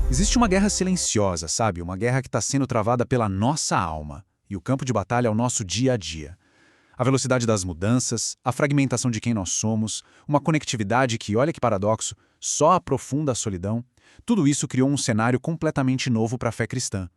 Existe uma guerra silenciosa, sabe? Uma guerra que está sendo travada pela nossa alma. E o campo de batalha é o nosso dia a dia. A velocidade das mudanças, a fragmentação de quem nós somos, uma conectividade que, olha que paradoxo, só aprofunda a solidão. Tudo isso criou um cenário completamente novo para a fé cristã.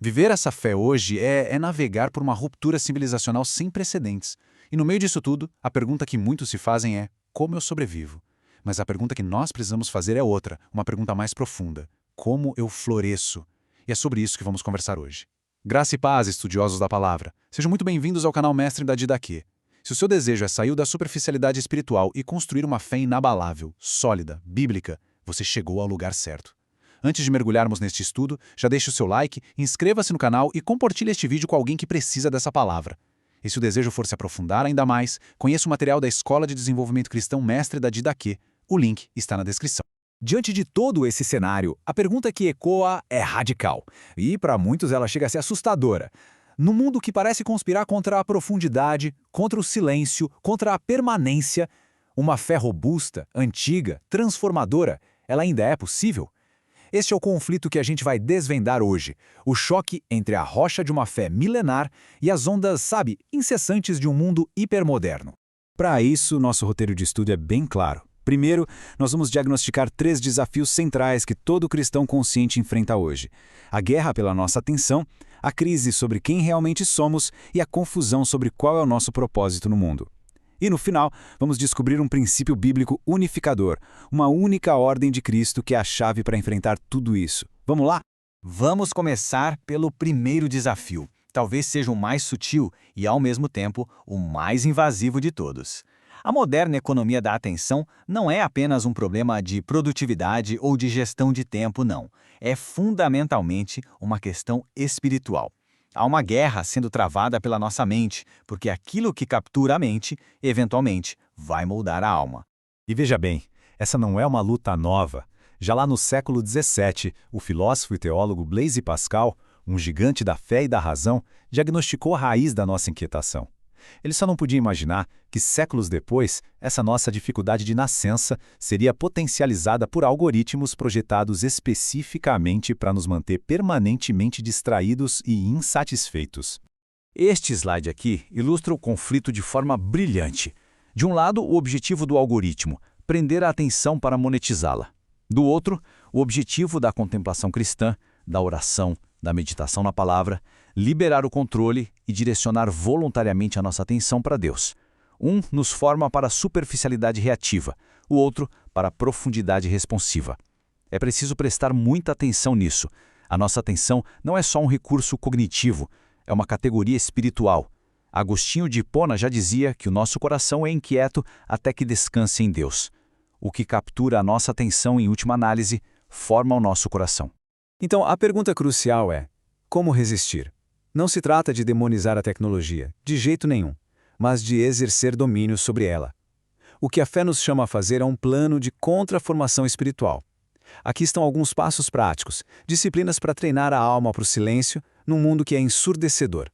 Viver essa fé hoje é navegar por uma ruptura civilizacional sem precedentes. E no meio disso tudo, a pergunta que muitos se fazem é: como eu sobrevivo? Mas a pergunta que nós precisamos fazer é outra, uma pergunta mais profunda: como eu floresço? E é sobre isso que vamos conversar hoje. Graça e paz, estudiosos da palavra. Sejam muito bem-vindos ao canal Mestre da Didaquê. Se o seu desejo é sair da superficialidade espiritual e construir uma fé inabalável, sólida, bíblica, você chegou ao lugar certo. Antes de mergulharmos neste estudo, já deixe o seu like, inscreva-se no canal e compartilhe este vídeo com alguém que precisa dessa palavra. E se o desejo for se aprofundar ainda mais, conheça o material da Escola de Desenvolvimento Cristão Mestre da Didaquê. O link está na descrição. Diante de todo esse cenário, a pergunta que ecoa é radical. E, para muitos, ela chega a ser assustadora. No mundo que parece conspirar contra a profundidade, contra o silêncio, contra a permanência, uma fé robusta, antiga, transformadora, ela ainda é possível? Este é o conflito que a gente vai desvendar hoje. O choque entre a rocha de uma fé milenar e as ondas, sabe, incessantes de um mundo hipermoderno. Para isso, nosso roteiro de estudo é bem claro. Primeiro, nós vamos diagnosticar 3 desafios centrais que todo cristão consciente enfrenta hoje: a guerra pela nossa atenção, a crise sobre quem realmente somos e a confusão sobre qual é o nosso propósito no mundo. E no final, vamos descobrir um princípio bíblico unificador, uma única ordem de Cristo que é a chave para enfrentar tudo isso. Vamos lá? Vamos começar pelo primeiro desafio. Talvez seja o mais sutil e, ao mesmo tempo, o mais invasivo de todos. A moderna economia da atenção não é apenas um problema de produtividade ou de gestão de tempo, não. É fundamentalmente uma questão espiritual. Há uma guerra sendo travada pela nossa mente, porque aquilo que captura a mente, eventualmente, vai moldar a alma. E veja bem, essa não é uma luta nova. Já lá no século XVII, o filósofo e teólogo Blaise Pascal, um gigante da fé e da razão, diagnosticou a raiz da nossa inquietação. Ele só não podia imaginar que, séculos depois, essa nossa dificuldade de nascença seria potencializada por algoritmos projetados especificamente para nos manter permanentemente distraídos e insatisfeitos. Este slide aqui ilustra o conflito de forma brilhante. De um lado, o objetivo do algoritmo, prender a atenção para monetizá-la. Do outro, o objetivo da contemplação cristã, da oração, da meditação na palavra, liberar o controle e direcionar voluntariamente a nossa atenção para Deus. Um nos forma para a superficialidade reativa, o outro para a profundidade responsiva. É preciso prestar muita atenção nisso. A nossa atenção não é só um recurso cognitivo, é uma categoria espiritual. Agostinho de Hipona já dizia que o nosso coração é inquieto até que descanse em Deus. O que captura a nossa atenção, em última análise, forma o nosso coração. Então, a pergunta crucial é: como resistir? Não se trata de demonizar a tecnologia, de jeito nenhum, mas de exercer domínio sobre ela. O que a fé nos chama a fazer é um plano de contraformação espiritual. Aqui estão alguns passos práticos, disciplinas para treinar a alma para o silêncio num mundo que é ensurdecedor.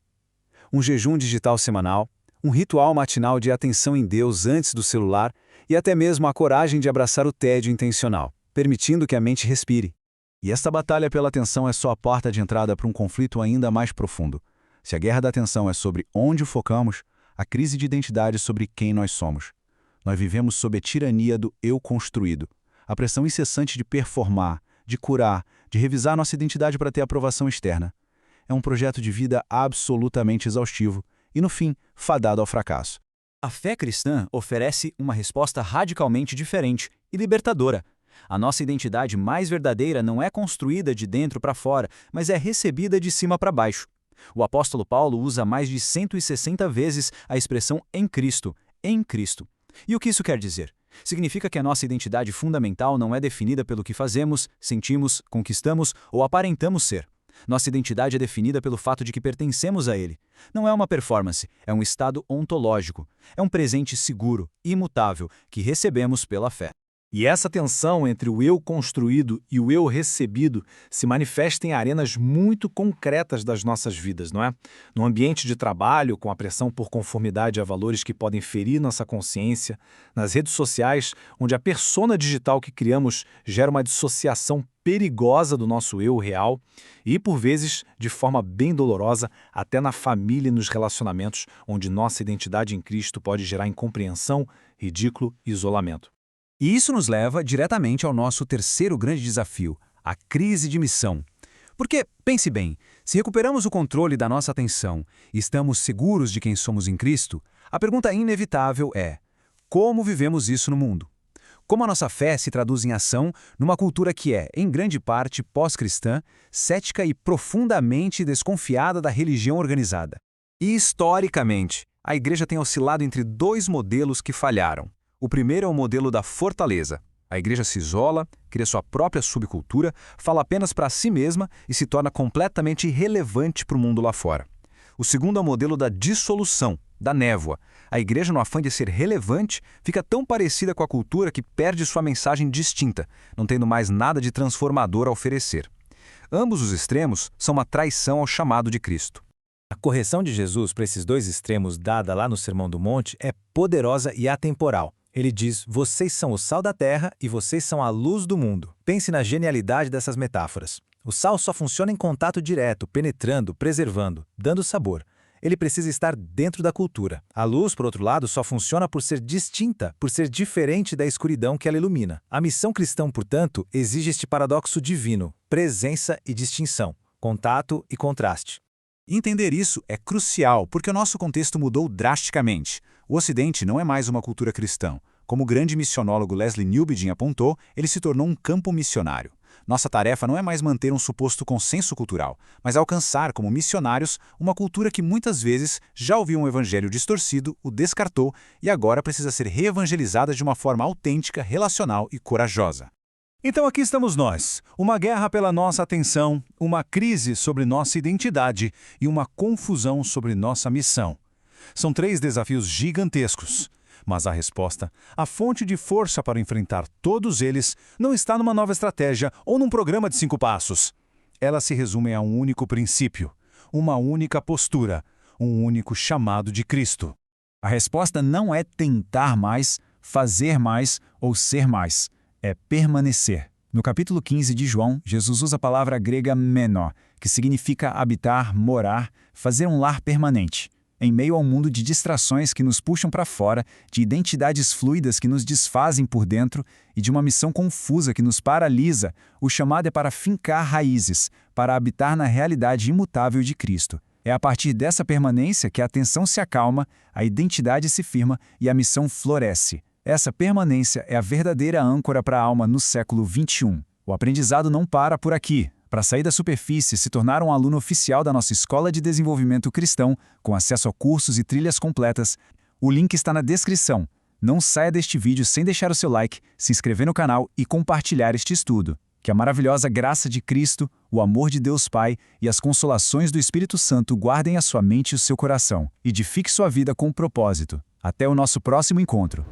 Um jejum digital semanal, um ritual matinal de atenção em Deus antes do celular e até mesmo a coragem de abraçar o tédio intencional, permitindo que a mente respire. E esta batalha pela atenção é só a porta de entrada para um conflito ainda mais profundo. Se a guerra da atenção é sobre onde focamos, a crise de identidade é sobre quem nós somos. Nós vivemos sob a tirania do eu construído, a pressão incessante de performar, de curar, de revisar nossa identidade para ter aprovação externa. É um projeto de vida absolutamente exaustivo e, no fim, fadado ao fracasso. A fé cristã oferece uma resposta radicalmente diferente e libertadora. A nossa identidade mais verdadeira não é construída de dentro para fora, mas é recebida de cima para baixo. O apóstolo Paulo usa mais de 160 vezes a expressão em Cristo, em Cristo. E o que isso quer dizer? Significa que a nossa identidade fundamental não é definida pelo que fazemos, sentimos, conquistamos ou aparentamos ser. Nossa identidade é definida pelo fato de que pertencemos a Ele. Não é uma performance, é um estado ontológico. É um presente seguro, imutável, que recebemos pela fé. E essa tensão entre o eu construído e o eu recebido se manifesta em arenas muito concretas das nossas vidas, não é? No ambiente de trabalho, com a pressão por conformidade a valores que podem ferir nossa consciência, nas redes sociais, onde a persona digital que criamos gera uma dissociação perigosa do nosso eu real e, por vezes, de forma bem dolorosa, até na família e nos relacionamentos, onde nossa identidade em Cristo pode gerar incompreensão, ridículo e isolamento. E isso nos leva diretamente ao nosso terceiro grande desafio, a crise de missão. Porque, pense bem, se recuperamos o controle da nossa atenção e estamos seguros de quem somos em Cristo, a pergunta inevitável é: como vivemos isso no mundo? Como a nossa fé se traduz em ação numa cultura que é, em grande parte, pós-cristã, cética e profundamente desconfiada da religião organizada? E, historicamente, a Igreja tem oscilado entre dois modelos que falharam. O primeiro é o modelo da fortaleza. A Igreja se isola, cria sua própria subcultura, fala apenas para si mesma e se torna completamente irrelevante para o mundo lá fora. O segundo é o modelo da dissolução, da névoa. A Igreja, no afã de ser relevante, fica tão parecida com a cultura que perde sua mensagem distinta, não tendo mais nada de transformador a oferecer. Ambos os extremos são uma traição ao chamado de Cristo. A correção de Jesus para esses dois extremos dada lá no Sermão do Monte é poderosa e atemporal. Ele diz: vocês são o sal da terra e vocês são a luz do mundo. Pense na genialidade dessas metáforas. O sal só funciona em contato direto, penetrando, preservando, dando sabor. Ele precisa estar dentro da cultura. A luz, por outro lado, só funciona por ser distinta, por ser diferente da escuridão que ela ilumina. A missão cristã, portanto, exige este paradoxo divino: presença e distinção, contato e contraste. Entender isso é crucial porque o nosso contexto mudou drasticamente. O Ocidente não é mais uma cultura cristã. Como o grande missionólogo Leslie Newbigin apontou, ele se tornou um campo missionário. Nossa tarefa não é mais manter um suposto consenso cultural, mas alcançar, como missionários, uma cultura que muitas vezes já ouviu um evangelho distorcido, o descartou e agora precisa ser reevangelizada de uma forma autêntica, relacional e corajosa. Então aqui estamos nós, uma guerra pela nossa atenção, uma crise sobre nossa identidade e uma confusão sobre nossa missão. São 3 desafios gigantescos, mas a resposta, a fonte de força para enfrentar todos eles, não está numa nova estratégia ou num programa de 5 passos. Ela se resume a um único princípio, uma única postura, um único chamado de Cristo. A resposta não é tentar mais, fazer mais ou ser mais. É permanecer. No capítulo 15 de João, Jesus usa a palavra grega menó, que significa habitar, morar, fazer um lar permanente. Em meio a um mundo de distrações que nos puxam para fora, de identidades fluidas que nos desfazem por dentro e de uma missão confusa que nos paralisa, o chamado é para fincar raízes, para habitar na realidade imutável de Cristo. É a partir dessa permanência que a atenção se acalma, a identidade se firma e a missão floresce. Essa permanência é a verdadeira âncora para a alma no século XXI. O aprendizado não para por aqui. Para sair da superfície e se tornar um aluno oficial da nossa Escola de Desenvolvimento Cristão, com acesso a cursos e trilhas completas, o link está na descrição. Não saia deste vídeo sem deixar o seu like, se inscrever no canal e compartilhar este estudo. Que a maravilhosa graça de Cristo, o amor de Deus Pai e as consolações do Espírito Santo guardem a sua mente e o seu coração, e edifique sua vida com propósito. Até o nosso próximo encontro.